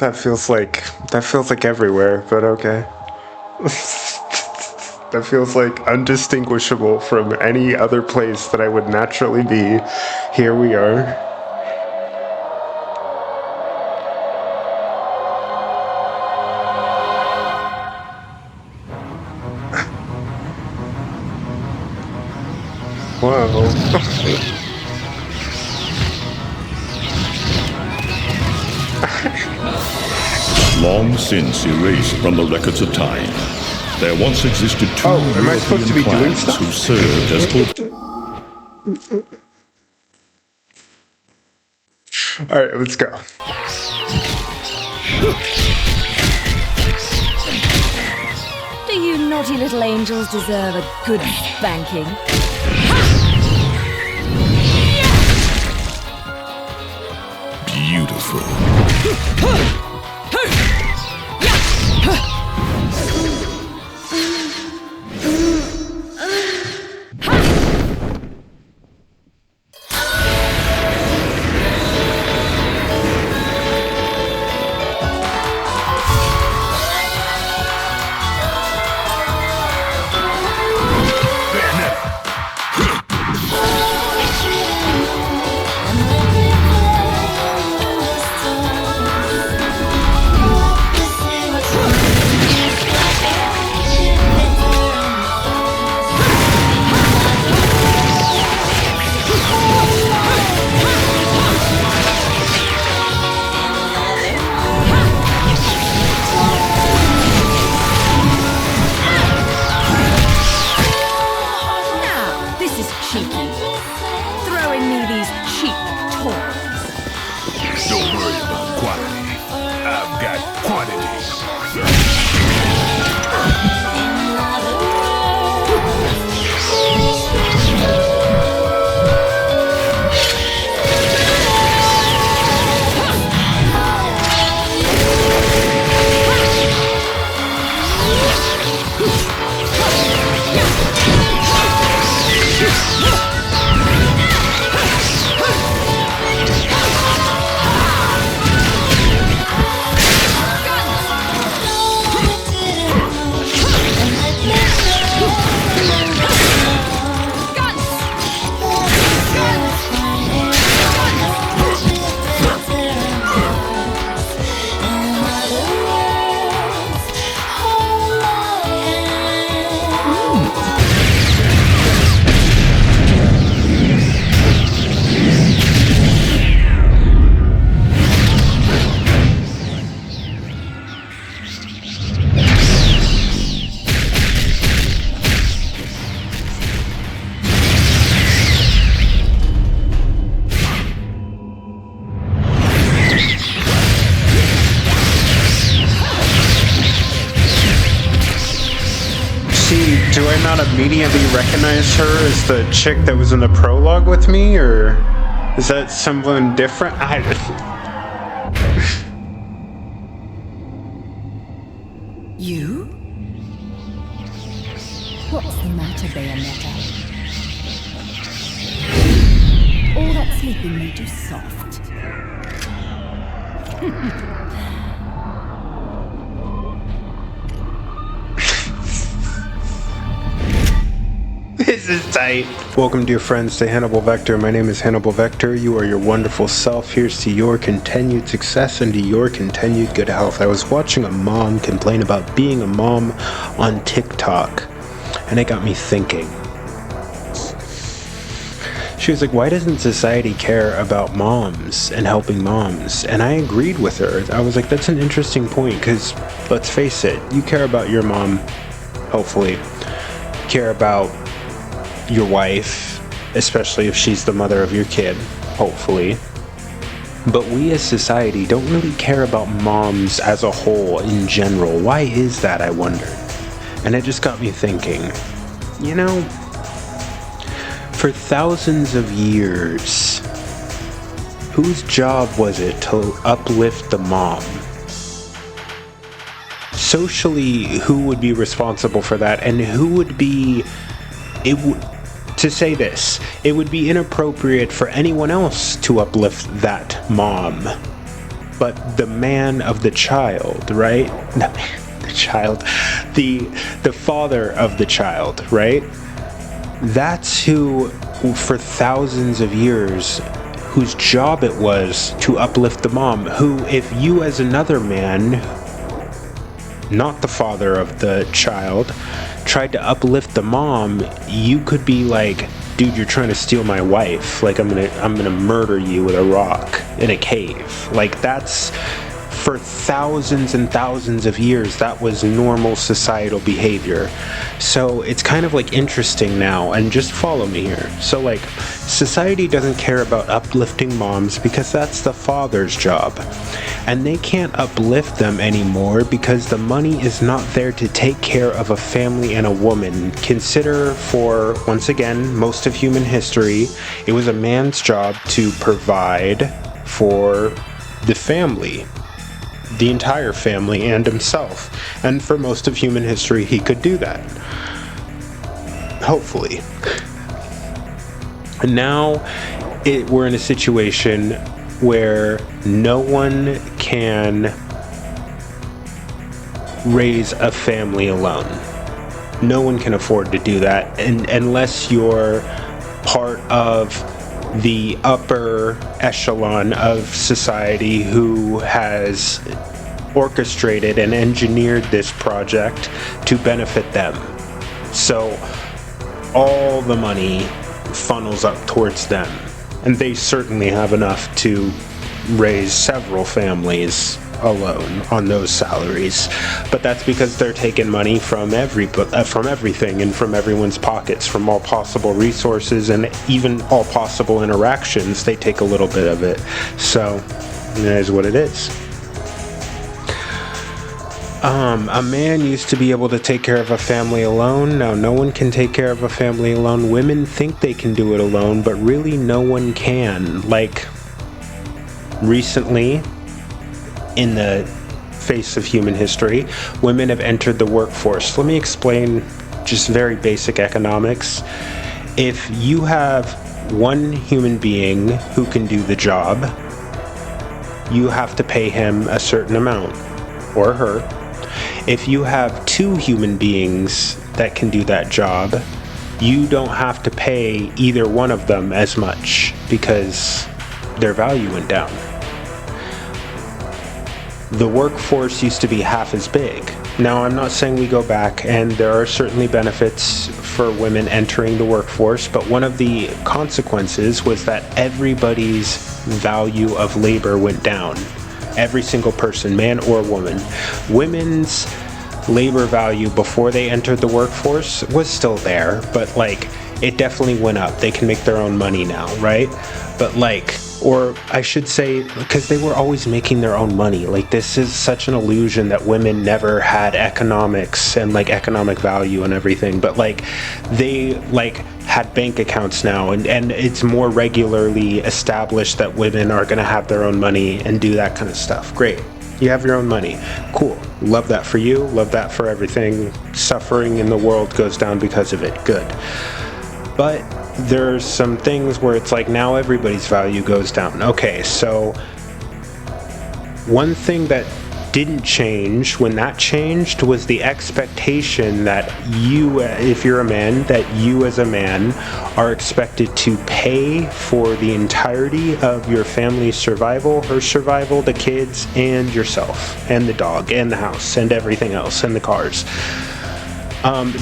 That feels like everywhere, but okay. That feels like undistinguishable from any other place that I would naturally be. Here we are. Whoa. Long since erased from the records of time, there once existed two am I supposed to be doing stuff? who served as Alright, let's go. Do you naughty little angels deserve a good spanking? beautiful. Do I not immediately recognize her as the chick that was in the prologue with me, or is that someone different? You? What's the matter, Bayonetta? All that sleeping made you soft. This is tight. Welcome, dear friends, to Hannibal Vector. My name is Hannibal Vector. You are your wonderful self. Here's to your continued success and to your continued good health. I was watching a mom complain about being a mom on TikTok, and it got me thinking. She was like, why doesn't society care about moms and helping moms? And I agreed with her. I was like, that's an interesting point, because let's face it, you care about your mom, hopefully. You care about your wife, especially if she's the mother of your kid, hopefully. But we as society don't really care about moms as a whole in general. Why is that, I wonder? And it just got me thinking, you know, for thousands of years, whose job was it to uplift the mom? Socially, who would be responsible for that, and who would be... To say this, it would be inappropriate for anyone else to uplift that mom. but the man of the child, right? The child, the father of the child, right? That's who, for thousands of years, whose job it was to uplift the mom, who, if you as another man, not the father of the child, tried to uplift the mom, you could be like, dude, you're trying to steal my wife. Like, I'm gonna murder you with a rock in a cave. Like, that's, for thousands and thousands of years, that was normal societal behavior. So it's kind of like interesting now, and just follow me here. So like, society doesn't care about uplifting moms because that's the father's job. And they can't uplift them anymore because the money is not there to take care of a family and a woman. Consider, for, once again, most of human history, it was a man's job to provide for the family, the entire family, and himself. And for most of human history, he could do that. Hopefully. And now we're in a situation where no one can raise a family alone. No one can afford to do that, and unless you're part of the upper echelon of society who has orchestrated and engineered this project to benefit them. So all the money funnels up towards them, and they certainly have enough to raise several families alone on those salaries. But that's because they're taking money from everything and from everyone's pockets, from all possible resources and even all possible interactions. They take a little bit of it. So it is what it is. A man used to be able to take care of a family alone. Now no one can take care of a family alone. Women think they can do it alone, but really no one can. Like, recently, in the face of human history, women have entered the workforce. Let me explain just very basic economics. If you have one human being who can do the job, you have to pay him a certain amount, or her. If you have two human beings that can do that job, you don't have to pay either one of them as much because their value went down. The workforce used to be half as big. Now, I'm not saying we go back, and there are certainly benefits for women entering the workforce, but one of the consequences was that everybody's value of labor went down. Every single person, man or woman. Women's labor value before they entered the workforce was still there, but like, it definitely went up. They can make their own money now, right? But like, or I should say, because they were always making their own money. Like, this is such an illusion that women never had economics and like economic value and everything, but like, they like had bank accounts now, and it's more regularly established that women are going to have their own money and do that kind of stuff. Great. You have your own money. Cool. Love that for you. Love that for everything. Suffering in the world goes down because of it. Good. But there's some things where it's like, now everybody's value goes down. Okay, so one thing that didn't change when that changed was the expectation that you, if you're a man, that you as a man are expected to pay for the entirety of your family's survival, her survival, the kids, and yourself, and the dog, and the house, and everything else, and the cars.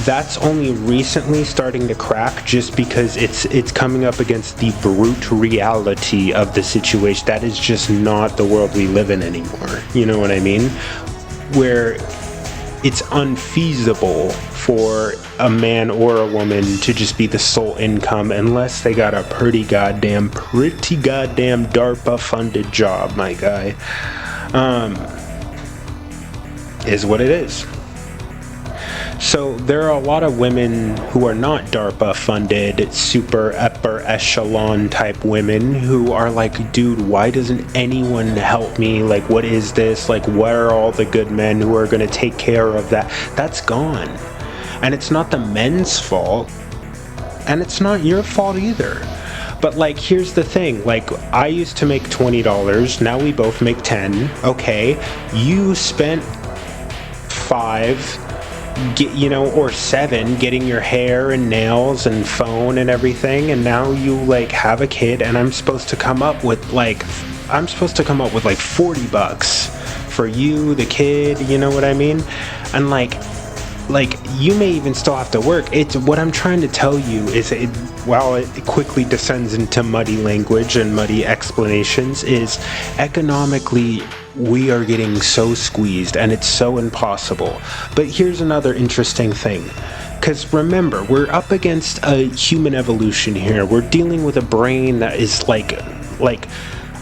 That's only recently starting to crack, just because it's coming up against the brute reality of the situation. That is just not the world we live in anymore. You know what I mean? Where it's unfeasible for a man or a woman to just be the sole income unless they got a pretty goddamn DARPA funded job, my guy. Is what it is. So there are a lot of women who are not DARPA funded, super upper echelon type women who are like, dude, why doesn't anyone help me? Like, what is this? Like, where are all the good men who are going to take care of that? That's gone. And it's not the men's fault, and it's not your fault either. But like, here's the thing. Like, I used to make $20. Now we both make 10. Okay. You spent 5, or 7 getting your hair and nails and phone and everything. And now you like have a kid, and I'm supposed to come up with like $40 for you, the kid, you know what I mean? And like you may even still have to work. It's what I'm trying to tell you is while it quickly descends into muddy language and muddy explanations, is economically we are getting so squeezed and it's so impossible. But here's another interesting thing. Because remember, we're up against a human evolution here. We're dealing with a brain that is like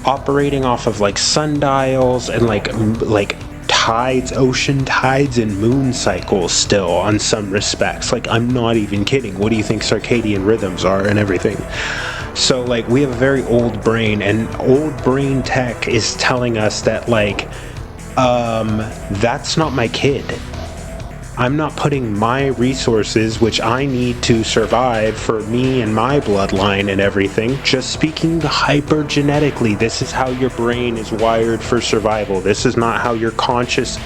operating off of like sundials and like tides, ocean tides, and moon cycles still on some respects. Like, I'm not even kidding. What do you think circadian rhythms are and everything? So like, we have a very old brain, and old brain tech is telling us that like that's not my kid. I'm not putting my resources, which I need to survive for me and my bloodline and everything, just speaking hypergenetically. This is how your brain is wired for survival. This is not how your conscious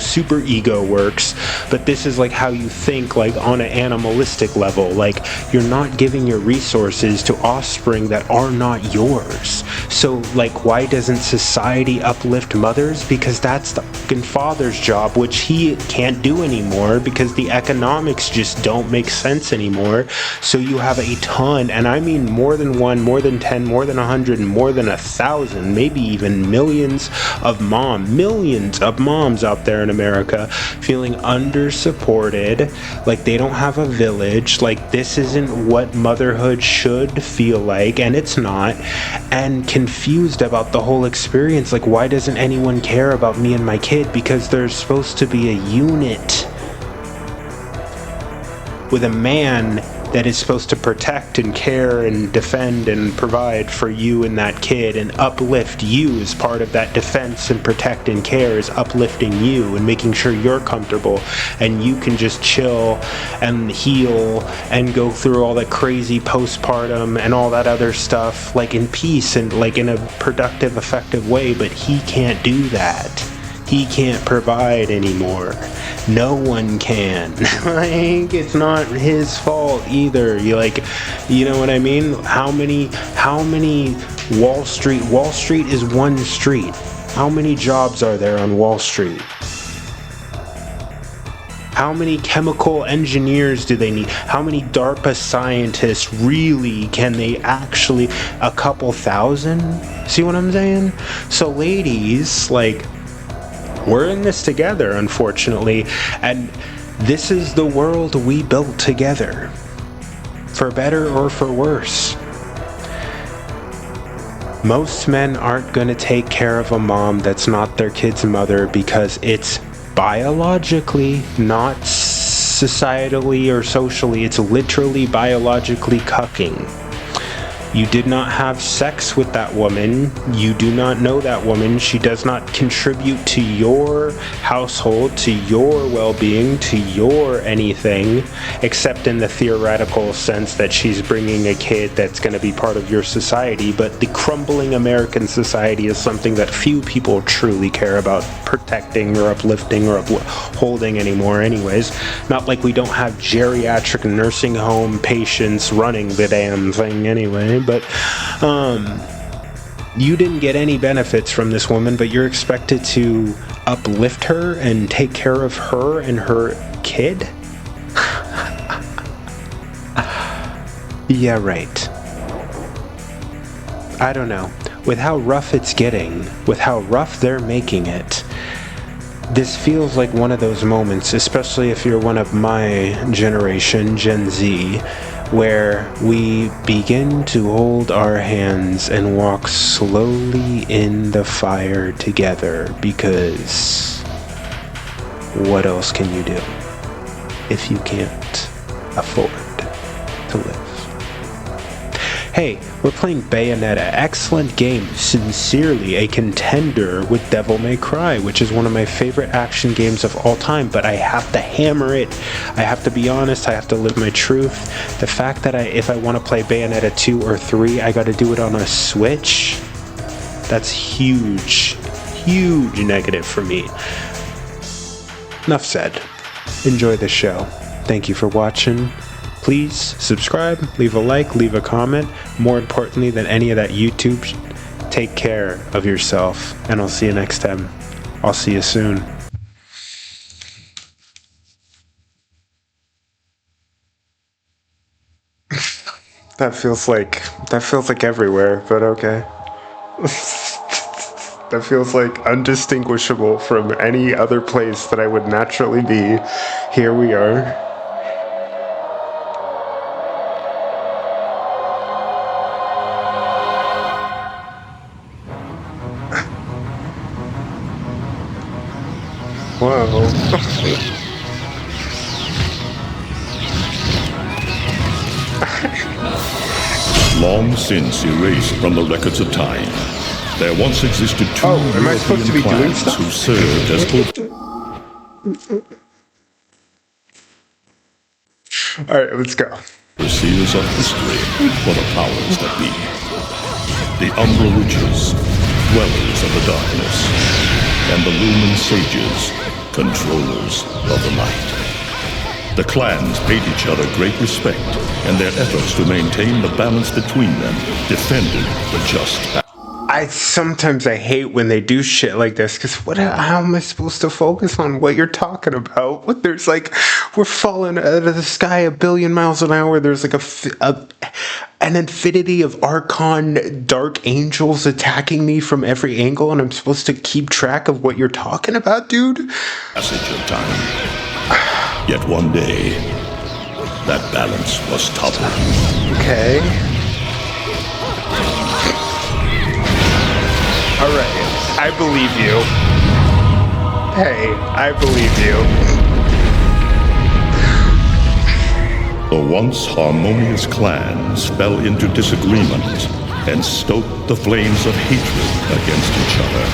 super ego works, but this is like how you think, like on an animalistic level. Like, you're not giving your resources to offspring that are not yours. So like, why doesn't society uplift mothers? Because that's the fucking father's job, which he can't do anymore because the economics just don't make sense anymore. So you have a ton, and I mean more than 1, more than 10, more than 100, and more than 1,000, maybe even millions of moms out there in America feeling undersupported, like they don't have a village, like this isn't what motherhood should feel like, and it's not, and confused about the whole experience. Like, why doesn't anyone care about me and my kid? Because there's supposed to be a unit with a man that is supposed to protect and care and defend and provide for you and that kid and uplift you. As part of that defense and protect and care is uplifting you and making sure you're comfortable and you can just chill and heal and go through all that crazy postpartum and all that other stuff like in peace and like in a productive, effective way. But he can't do that. He can't provide anymore. No one can. Like, it's not his fault either. You know what I mean? How many Wall Street is one street. How many jobs are there on Wall Street? How many chemical engineers do they need? How many DARPA scientists really can they actually? A couple thousand? See what I'm saying? So ladies, like, we're in this together, unfortunately, and this is the world we built together, for better or for worse. Most men aren't going to take care of a mom that's not their kid's mother because it's biologically, not societally or socially, it's literally biologically cucking. You did not have sex with that woman. You do not know that woman. She does not contribute to your household, to your well-being, to your anything, except in the theoretical sense that she's bringing a kid that's going to be part of your society. But the crumbling American society is something that few people truly care about protecting or uplifting or upholding anymore anyways. Not like we don't have geriatric nursing home patients running the damn thing anyway. But you didn't get any benefits from this woman, but you're expected to uplift her and take care of her and her kid? Yeah, right. I don't know. With how rough it's getting, with how rough they're making it, this feels like one of those moments, especially if you're one of my generation, Gen Z, where we begin to hold our hands and walk slowly in the fire together, because what else can you do if you can't afford to live? Hey, we're playing Bayonetta. Excellent game. Sincerely a contender with Devil May Cry, which is one of my favorite action games of all time, but I have to hammer it. I have to be honest. I have to live my truth. The fact that if I want to play Bayonetta 2 or 3, I got to do it on a Switch, that's huge. Huge negative for me. Enough said. Enjoy the show. Thank you for watching. Please subscribe, leave a like, leave a comment. More importantly than any of that YouTube, take care of yourself, and I'll see you next time. I'll see you soon. That feels like everywhere, but okay. That feels like undistinguishable from any other place that I would naturally be. Here we are. Whoa. Long since erased from the records of time, there once existed two am I supposed to be doing clans stuff? who served as Alright, let's go. overseers of history for the powers that be. The Umbra Witches, dwellers of the darkness, and the Lumen Sages, controllers of the light. The clans paid each other great respect, and their efforts to maintain the balance between them defended the just balance. Sometimes I hate when they do shit like this, because how am I supposed to focus on what you're talking about? What, there's like, we're falling out of the sky a billion miles an hour, there's like an infinity of Archon dark angels attacking me from every angle, and I'm supposed to keep track of what you're talking about, dude? Passage of time. Yet one day, that balance was toppled. Okay. Alright, I believe you. Hey, I believe you. The once harmonious clans fell into disagreement and stoked the flames of hatred against each other,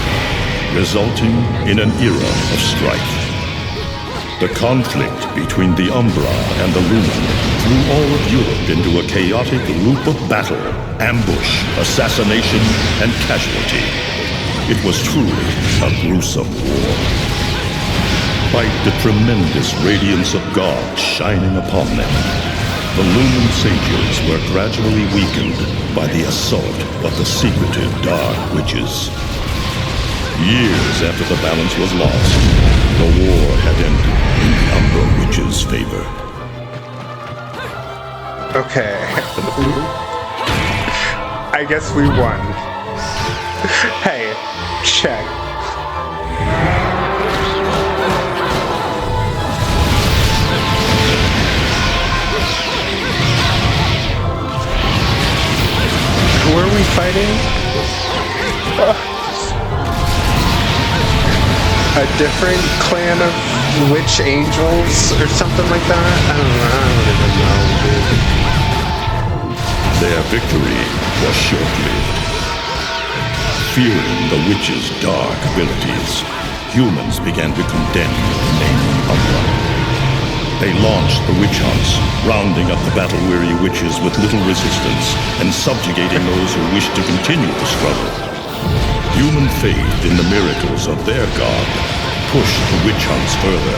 resulting in an era of strife. The conflict between the Umbra and the Lumen threw all of Europe into a chaotic loop of battle, ambush, assassination, and casualty. It was truly a gruesome war. Despite the tremendous radiance of God shining upon them, the Lumen Sages were gradually weakened by the assault of the secretive Dark Witches. Years after the balance was lost, the war had ended in the Umbra Witches' favor. Okay. I guess we won. Hey, check. Who are we fighting? A different clan of witch angels or something like that? I don't even know, dude. Their victory was short-lived. Fearing the witches' dark abilities, humans began to condemn the name Umbra. They launched the witch hunts, rounding up the battle-weary witches with little resistance and subjugating those who wished to continue the struggle. Human faith in the miracles of their god pushed the witch hunts further,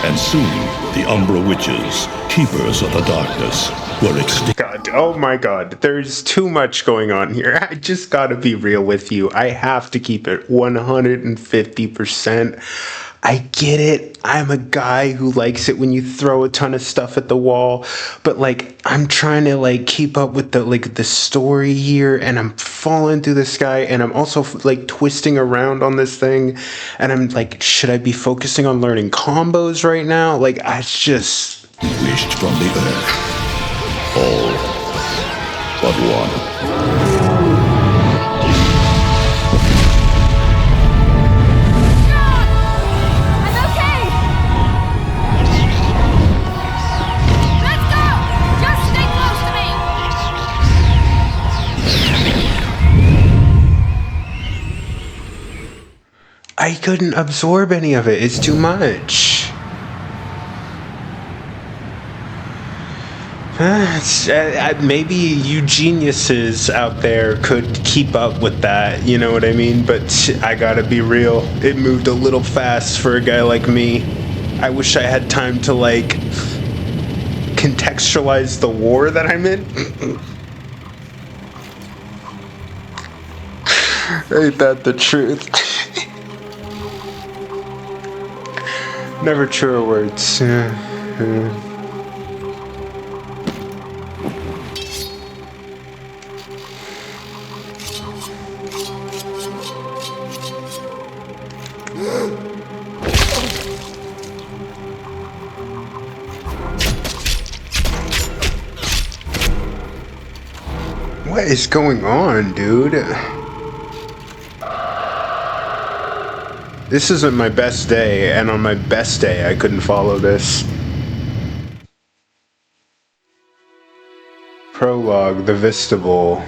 and soon the Umbra Witches, keepers of the darkness, were extinct. God, oh my god, there's too much going on here. I just gotta be real with you. I have to keep it 150%. I get it. I'm a guy who likes it when you throw a ton of stuff at the wall, but like I'm trying to like keep up with the story here, and I'm falling through the sky, and I'm also like twisting around on this thing, and I'm like, should I be focusing on learning combos right now? Like I just wished from the earth. All but one. I couldn't absorb any of it. It's too much. Maybe you geniuses out there could keep up with that, you know what I mean? But I gotta be real, it moved a little fast for a guy like me. I wish I had time to, like, contextualize the war that I'm in. Ain't that the truth? Never truer words. What is going on, dude? This isn't my best day, and on my best day, I couldn't follow this. Prologue, the Vestibule.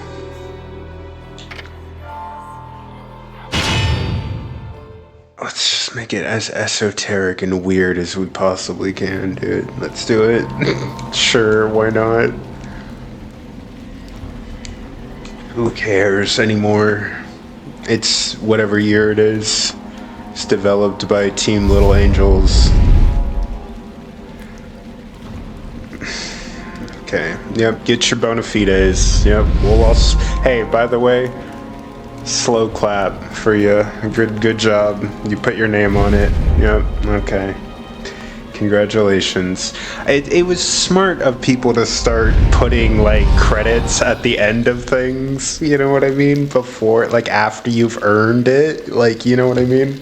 Let's just make it as esoteric and weird as we possibly can, dude. Let's do it. Sure, why not? Who cares anymore? It's whatever year it is. It's developed by Team Little Angels. Okay, yep, get your bona fides. Yep, we'll also... Hey, by the way, slow clap for you. Good job. You put your name on it. Yep, okay. Congratulations. It was smart of people to start putting, like, credits at the end of things, you know what I mean? Before, like, after you've earned it, like, you know what I mean?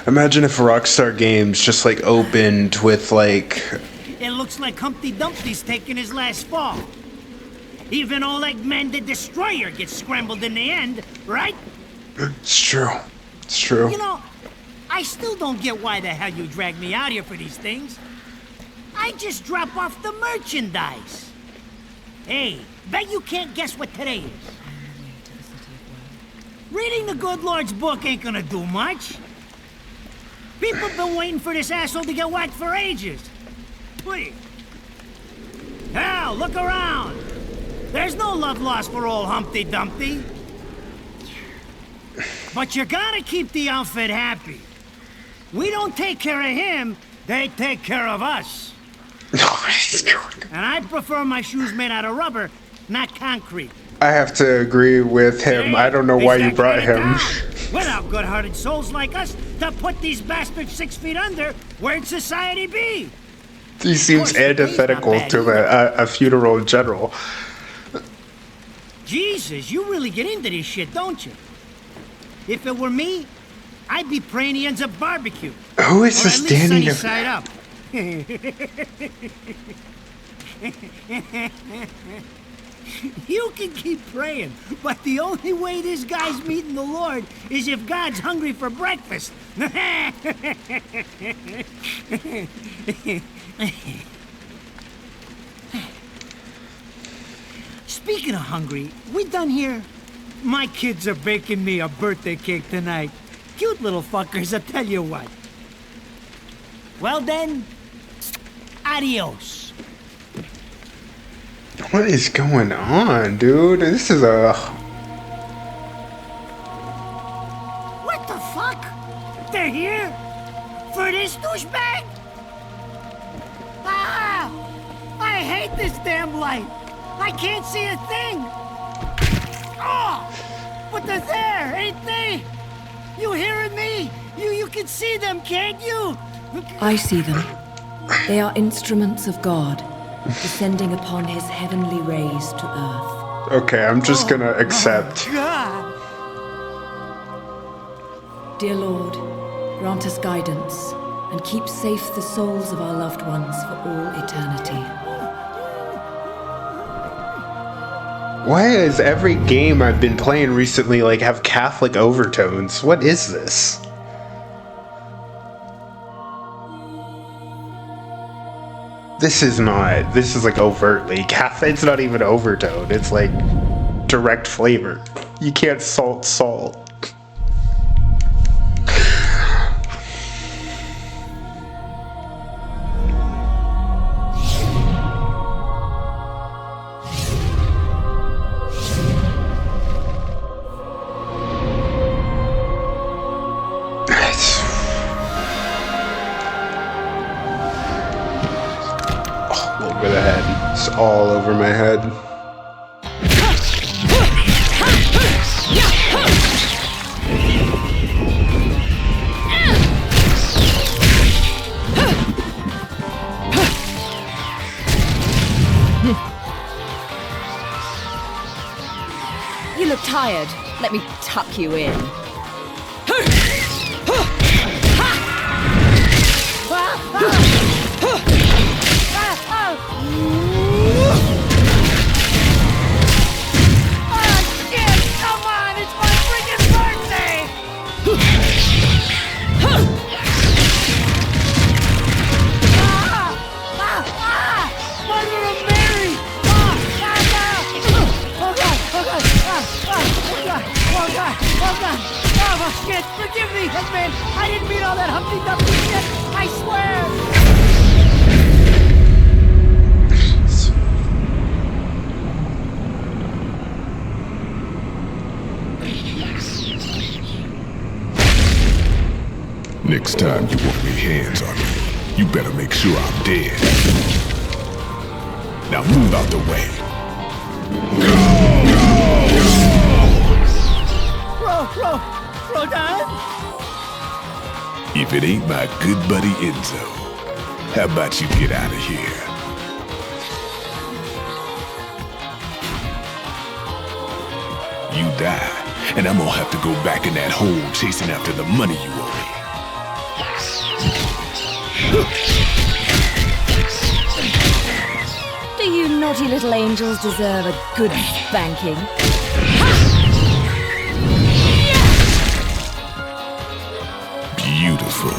Imagine if Rockstar Games just, like, opened with, like... It looks like Humpty Dumpty's taking his last fall. Even Old Eggman the Destroyer gets scrambled in the end, right? It's true. It's true. You know, I still don't get why the hell you drag me out here for these things. I just drop off the merchandise. Hey, bet you can't guess what today is. Reading the good Lord's book ain't gonna do much. People been waiting for this asshole to get whacked for ages. Please. Hell, look around. There's no love lost for old Humpty Dumpty. But you gotta keep the outfit happy. We don't take care of him, they take care of us. And I prefer my shoes made out of rubber, not concrete. I have to agree with him. I don't know why you brought him. Without good-hearted souls like us to put these bastards 6 feet under, where'd society be? He seems antithetical to a funeral general. Jesus, you really get into this shit, don't you? If it were me, I'd be praying he ends up barbecue. Who is this standing side up? You can keep praying, but the only way this guy's meeting the Lord is if God's hungry for breakfast. Speaking of hungry, we done here? My kids are baking me a birthday cake tonight. Cute little fuckers, I tell you what. Well then, adios. What is going on, dude? This is a... What the fuck? They're here? For this douchebag? Ah! I hate this damn light. I can't see a thing. Oh! But they're there, ain't they? You hearing me? You can see them, can't you? I see them. They are instruments of God, descending upon his heavenly rays to earth. Okay, I'm just gonna accept. God. Dear Lord, grant us guidance and keep safe the souls of our loved ones for all eternity. Why is every game I've been playing recently like have Catholic overtones? What is this? This is like overtly Catholic. It's not even overtone. It's like direct flavor. You can't salt. all over my head. You look tired. Let me tuck you in. Oh, shit! Forgive me, Hitman! I didn't mean all that Humpty Dumpty shit! I swear! Next time you want me hands on me, you better make sure I'm dead. Now move out the way. Rodan? If it ain't my good buddy Enzo, how about you get out of here? You die, and I'm gonna have to go back in that hole chasing after the money you owe Do you naughty little angels deserve a good spanking? Beautiful.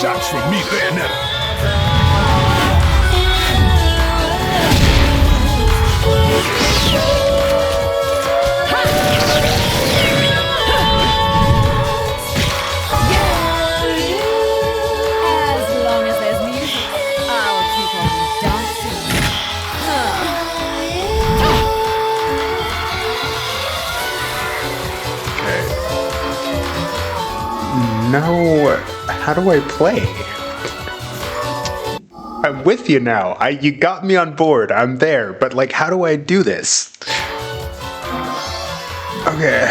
Shots from me, Bayonetta. As long as there's music, I'll keep on dancing. Okay. Now, how do I play? I'm with you now. You got me on board. I'm there. But like, how do I do this? Okay.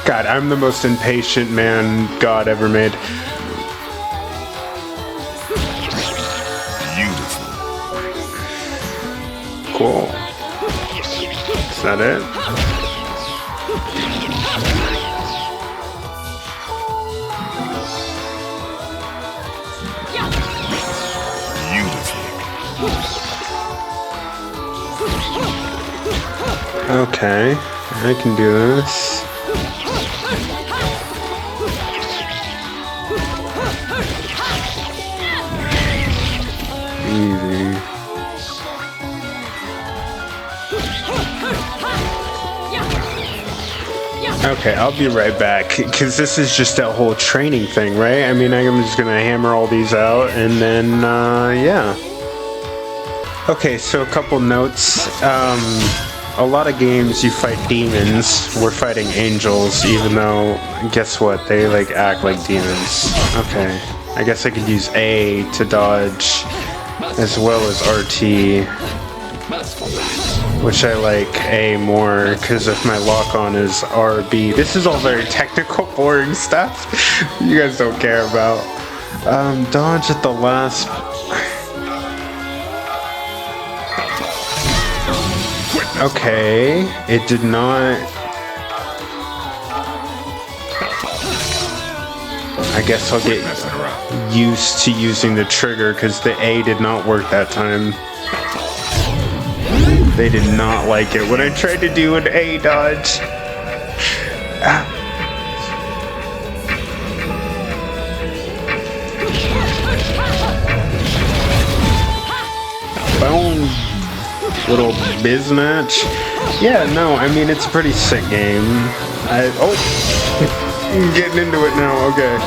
God, I'm the most impatient man God ever made. Beautiful. Cool. Is that it? Okay, I can do this. Easy. Okay, I'll be right back, because this is just a whole training thing, right? I mean, I'm just gonna hammer all these out, and then, yeah. Okay, so a couple notes. A lot of games you fight demons. We're fighting angels, even though, guess what? They, like, act like demons. Okay. I guess I could use A to dodge, as well as RT. Which I like A more, because if my lock-on is RB. This is all very technical, boring stuff you guys don't care about. Dodge at the last... Okay, it did not... I guess I'll get used to using the trigger, because the A did not work that time. They did not like it when I tried to do an A dodge. Ah. Boom. Little biz match. Yeah, no, I mean, it's a pretty sick game. Oh, I'm getting into it now, okay.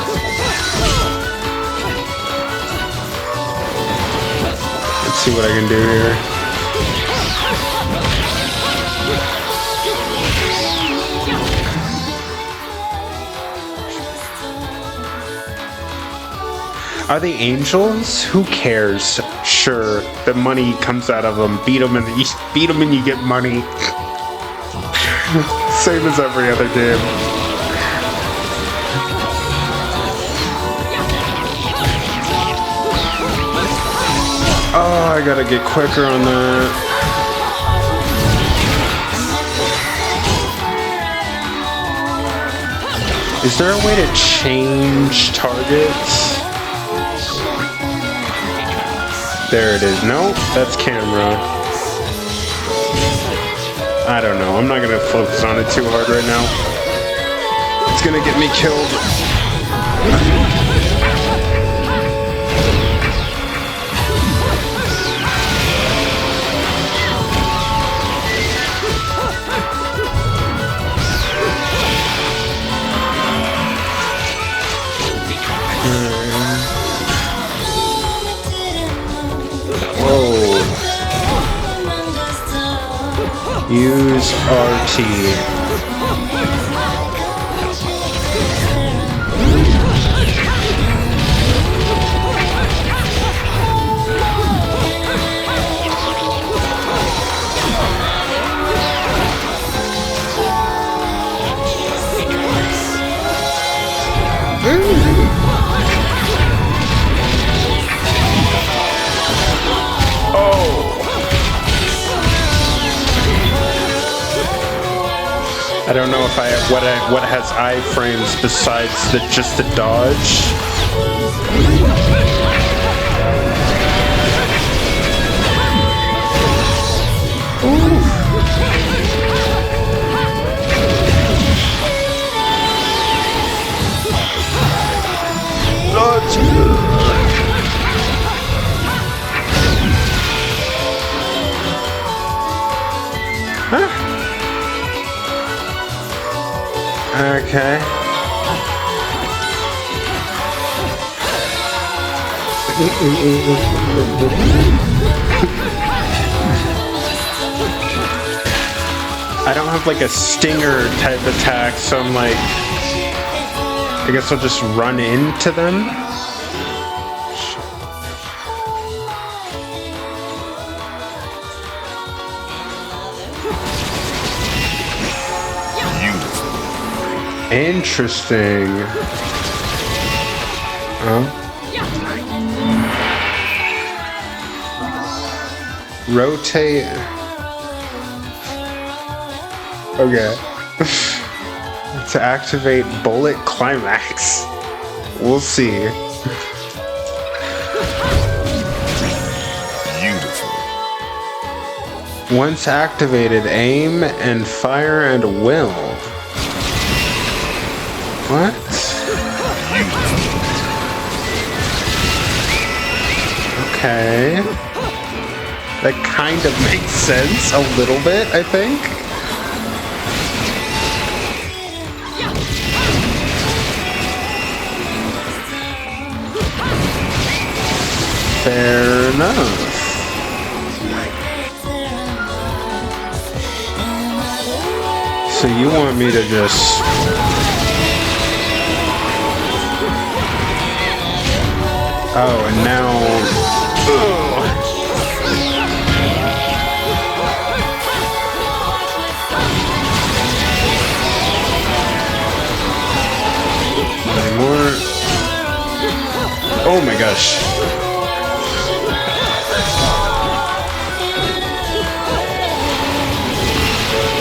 Let's see what I can do here. Are they angels? Who cares? Sure, the money comes out of them. Beat them and you get money. Same as every other game. Oh, I gotta get quicker on that. Is there a way to change targets? There it is. No, that's camera. I don't know. I'm not gonna focus on it too hard right now. It's gonna get me killed. Use RT. I don't know if I have what has iframes besides just the dodge. Ooh. Huh? Okay. I don't have like a stinger type attack, so I'm like, I guess I'll just run into them. Interesting. Rotate. Okay. To activate bullet climax. We'll see. Beautiful. Once activated, aim and fire and will. What? Okay. That kind of makes sense a little bit, I think. Fair enough. So you want me to just... Oh, and now... Ugh. More... Oh my gosh.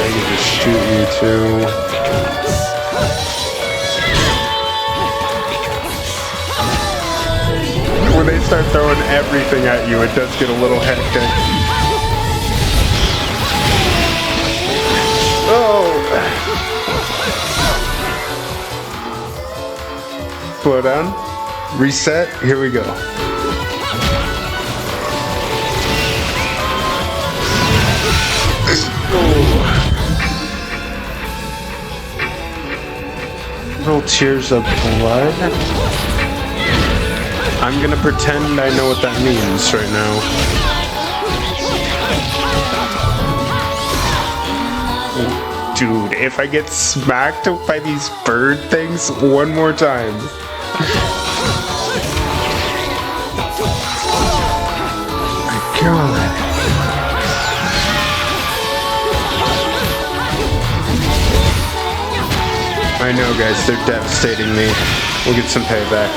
I can just shoot you too. When they start throwing everything at you, it does get a little hectic. Oh! Slow down. Reset. Here we go. Little tears of blood. I'm gonna pretend I know what that means right now. Dude, if I get smacked by these bird things one more time. My God. I know, guys, they're devastating me. We'll get some payback.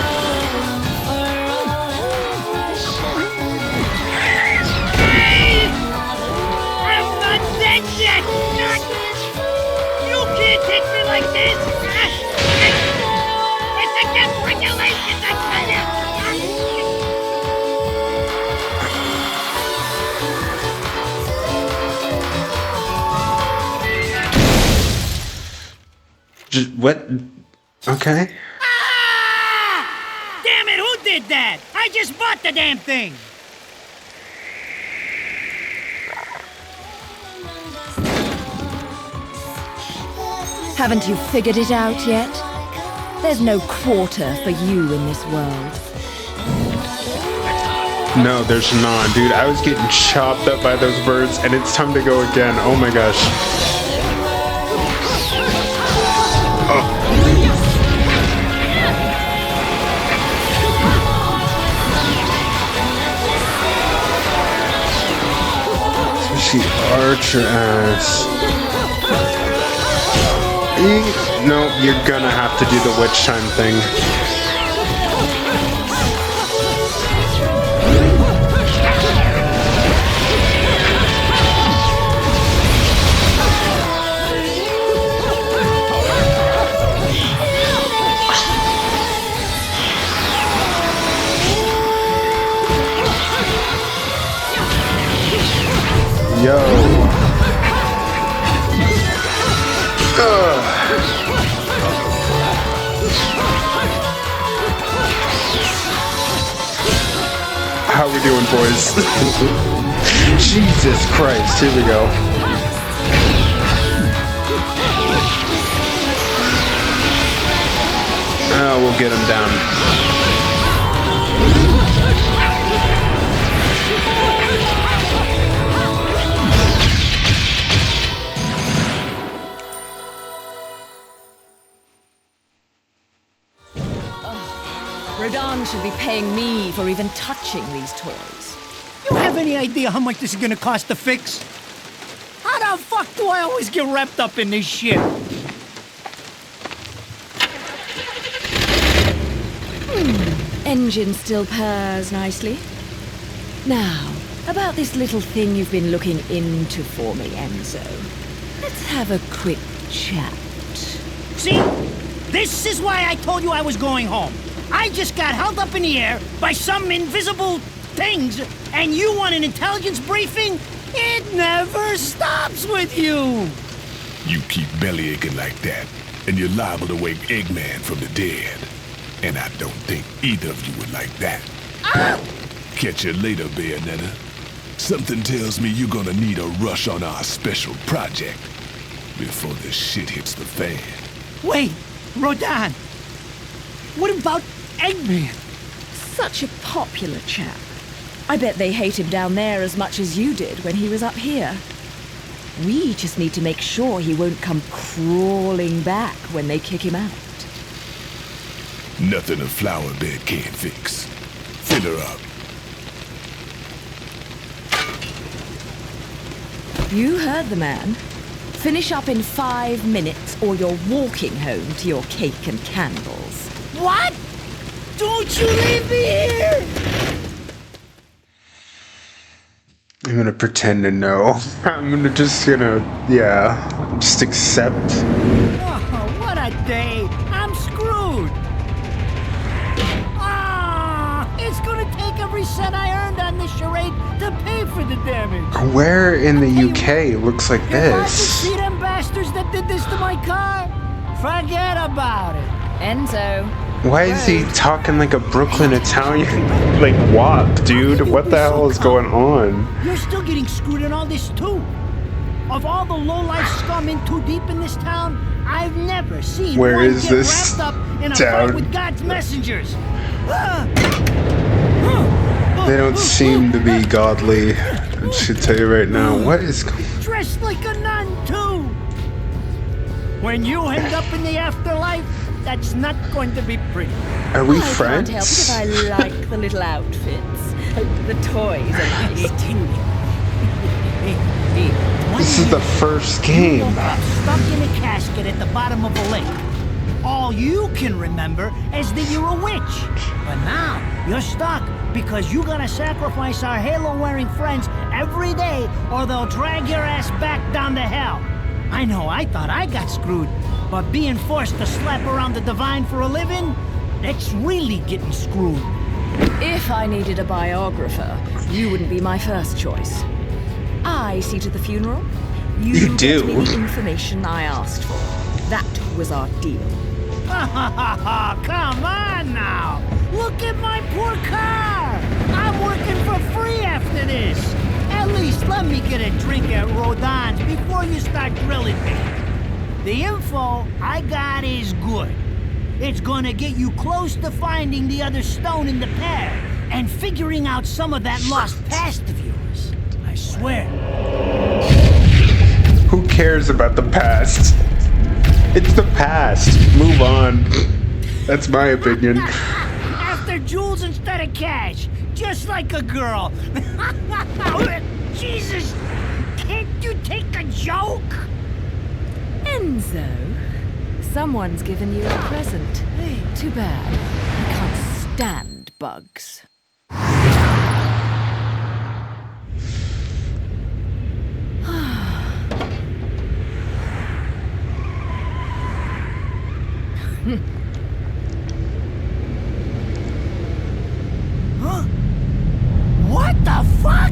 I'm not dead yet! You can't take me like this! It's against regulations, I tell you! What? Okay. Ah! Damn it, who did that? I just bought the damn thing! Haven't you figured it out yet? There's no quarter for you in this world. No, there's not, dude. I was getting chopped up by those birds, and it's time to go again. Oh my gosh. She archer ass. No, you're gonna have to do the witch time thing. Yo. How we doing, boys? Jesus Christ, here we go. Oh, we'll get him down. Rodan should be paying me for even touching these toys. You have any idea how much this is gonna cost to fix? How the fuck do I always get wrapped up in this shit? Engine still purrs nicely. Now, about this little thing you've been looking into for me, Enzo. Let's have a quick chat. See? This is why I told you I was going home. I just got held up in the air by some invisible things, and you want an intelligence briefing? It never stops with you! You keep belly aching like that, and you're liable to wake Eggman from the dead. And I don't think either of you would like that. Catch you later, Bayonetta. Something tells me you're gonna need a rush on our special project before this shit hits the fan. Wait, Rodan! What about Eggman? Such a popular chap. I bet they hate him down there as much as you did when he was up here. We just need to make sure he won't come crawling back when they kick him out. Nothing a flower bed can't fix. Fill her up. You heard the man. Finish up in 5 minutes or you're walking home to your cake and candles. What? Don't you leave me here! I'm gonna pretend to know. I'm just accept. Oh, what a day! I'm screwed! Ah, it's gonna take every cent I earned on this charade to pay for the damage. Where in the UK looks like If I could this? see them bastards that did this to my car, forget about it. Enzo. Why is he talking like a Brooklyn Italian, like wop, dude? What the hell is going on? You're still getting screwed in all this too. Of all the low-life scum in too deep in this town, I've never seen Where one is get this wrapped up in a town? fight with God's messengers. They don't seem to be godly. I should tell you right now. What is going on? Dressed like a nun too. When you end up in the afterlife, that's not going to be pretty. Are we I can't friends? help it if I like the little outfits. The toys are nice too. This is the first game. You got stuck in a casket at the bottom of a lake. All you can remember is that you're a witch. But now, you're stuck because you gotta sacrifice our halo-wearing friends every day or they'll drag your ass back down to hell. I know, I thought I got screwed, but being forced to slap around the divine for a living, that's really getting screwed. If I needed a biographer, you wouldn't be my first choice. I see to the funeral. You do. Get me the information I asked for. That was our deal. Come on now! Look at my poor car! I'm working for free after this! At least let me get a drink at Rodon's before you start grilling me. The info I got is good. It's gonna get you close to finding the other stone in the pair and figuring out some of that lost past of yours. I swear. Who cares about the past? It's the past. Move on. That's my opinion. After jewels instead of cash, just like a girl. Jesus, can't you take a joke? Enzo, someone's given you a present. Too bad. I can't stand bugs. Huh? What the fuck?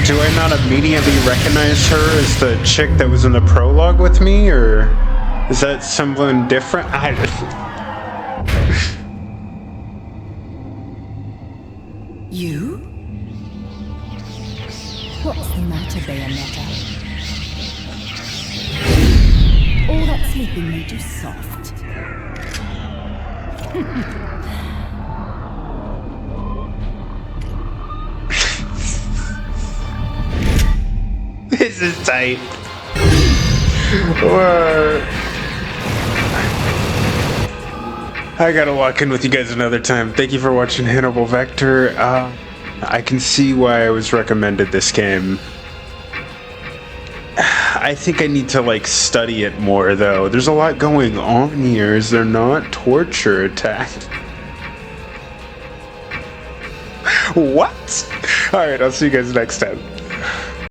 Do I not immediately recognize her as the chick that was in the prologue with me, or is that someone different? You? What's the matter, Bayonetta? All that sleeping made you soft. This is tight. Or I gotta walk in with you guys another time. Thank you for watching Hannibal Vector. I can see why I was recommended this game. I think I need to like study it more though. There's a lot going on here. Is there not? Torture attack. What? Alright, I'll see you guys next time.